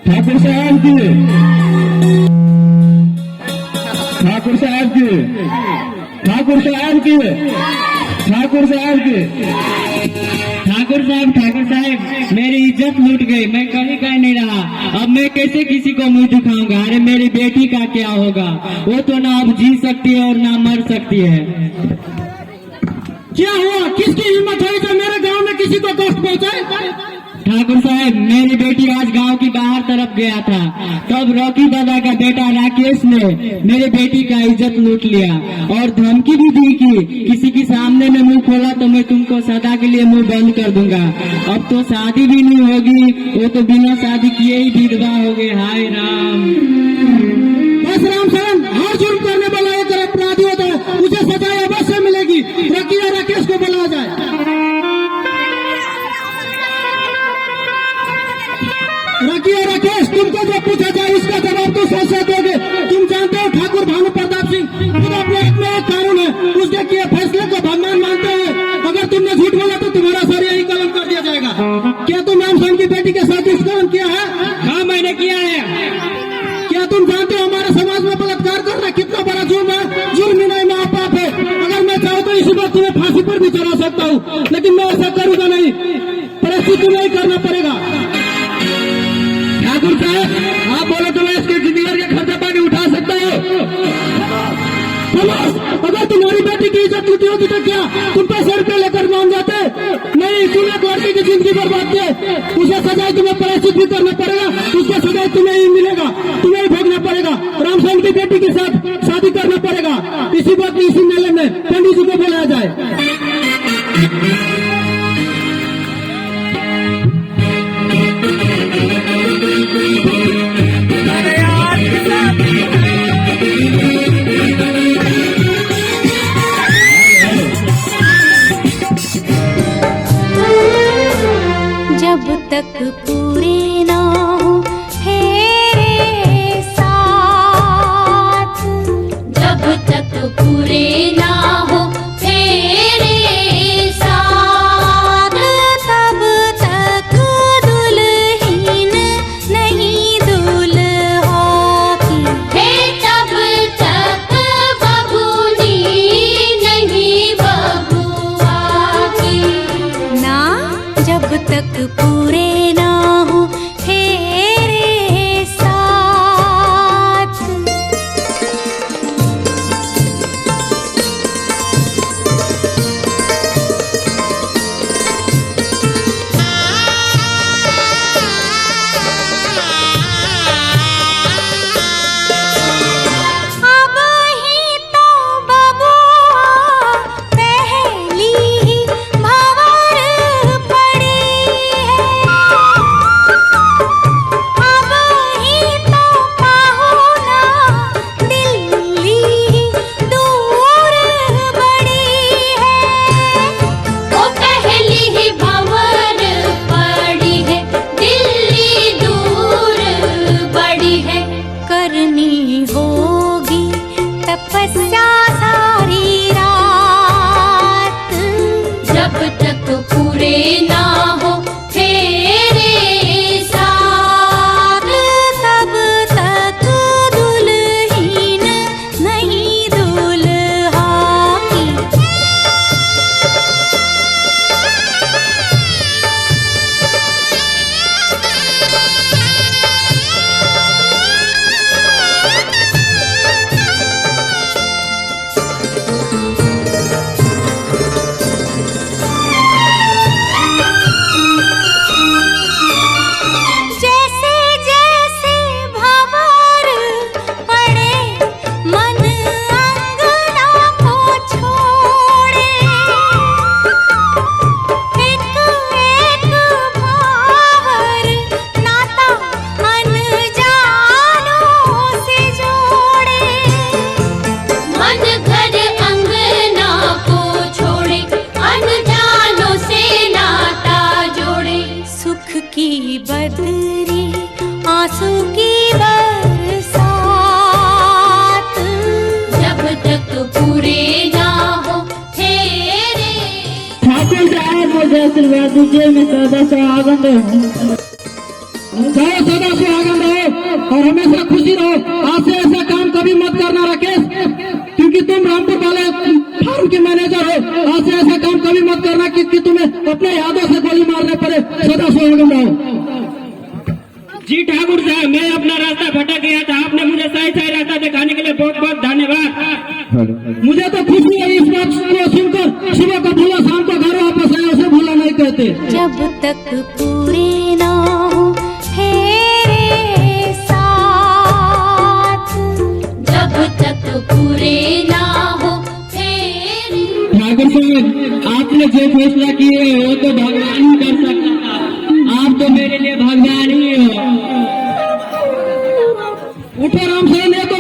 ठाकुर साहब की, ठाकुर साहब की, ठाकुर साहब की, ठाकुर साहब की। ठाकुर साहब मेरी इज्जत लूट गई। मैं कहीं कहीं नहीं रहा। अब मैं कैसे किसी को मुंह दिखाऊंगा? अरे मेरी बेटी का क्या होगा? वो तो ना अब जी सकती है और ना मर सकती है। क्या हुआ? किसकी हिम्मत है जो मेरे गांव में किसी को कष्ट पहुंचाए? ठाकुर साहब, मेरी बेटी आज गांव की बाहर तरफ गया था, तब रॉकी दादा का बेटा राकेश ने मेरी बेटी का इज्जत लूट लिया और धमकी भी दी कि किसी के सामने में मुंह खोला तो मैं तुमको सदा के लिए मुंह बंद कर दूंगा। अब तो शादी भी नहीं होगी, वो तो बिना शादी किए ही विधवा हो गए। हाय राम। बस राम शरण, हर जुर्म करने वाला एक अपराधी होता है, उसे सजा अवश्य मिलेगी। रॉकी और राकेश को बुलाया जाए। रॉकी और राकेश, तुमको जो पूछा जाए इसका जवाब तो सच से दोगे। तुम जानते हो ठाकुर भानु प्रताप सिंह खुद अपने आप में एक कानून है, उसके किए फैसले को भगवान मानते हैं। अगर तुमने झूठ बोला तो तुम्हारा सर यही कलम कर दिया जाएगा। क्या तुम राम शरण की बेटी के साथ दुष्कर्म किया है? हाँ, मैंने किया है। क्या तुम जानते हो हमारे समाज में बलात्कार करना कितना बड़ा जुर्म है? जुर्म ही नहीं, महापाप है। अगर मैं चाहूँ तो इसी वक्त तुम्हें फांसी पर भी चढ़ा सकता हूँ, लेकिन मैं ऐसा करूंगा नहीं। परिस्थिति में ही करना पड़ेगा। ठाकुर साहब, आप बोले तो मैं इसके इंजीनियर के खर्चा पानी उठा सकता हूँ। अगर तुम्हारी बेटी की इज्जत टूटी होती तो क्या तुम पैसे रुपये लेकर मान जाते? नहीं, तुमने एक लड़की की जिंदगी बर्बाद की। उसे सजाए तुम्हें प्रायश्चित भी करना पड़ेगा, उसका सजाए तुम्हें ही मिलेगा, तुम्हें ही भोगना पड़ेगा। रामचंद्र की बेटी के साथ शादी करना पड़ेगा। इसी बात इसी मेले में पंडित जी को बुलाया जाए। जब तक पूरे ना हो तेरे साथ, जब तक पूरे ना हो तेरे साथ, तब तक दुल्हन नहीं दुल्हा की है, तब तक बबूनी नहीं बबुआ की ना। जब तक पूरे ना हो तेरे साथ। अब ही तो बबुआ पहली ही भंवर पड़ी है। अब ही तो पाहुना दिल्ली दूर बड़ी है। वो पहली ही भंवर पड़ी है, दिल्ली दूर बड़ी है। करनी होगी तपस्या सारी रात, जब तक पूरे ना हो तेरे साथ, तब तक दुल्हन नहीं दुल्हा की। जैसे जैसे भंवर पड़े मन अंगना को छोड़े, एक एक भंवर नाता अनजानों से जोड़े। मन घर अंगना को छोड़े, अनजानों से नाता जोड़े। सुख की बदरी आंसू की बरसात, जब तक पूरे ना हो तेरे। ठाकुर साहब, मुझे आशीर्वाद दीजिए, मैं सदा सुहागन रहूं। सदा सुहागन दिखाने के लिए बहुत बहुत धन्यवाद। मुझे तो खुशी है इस बात को सुनकर, सुबह का भूला शाम को घर वापस आया, उसे भूला नहीं कहते। जब तक पूरे ना हो तेरे साथ, जब तक पूरे ना हो तेरे। ठाकुर साहब, आपने जो फैसला किए वो तो भगवान ही कर सकता था। आप तो मेरे लिए भगवान ही हो। उठो राम शरण, ये तो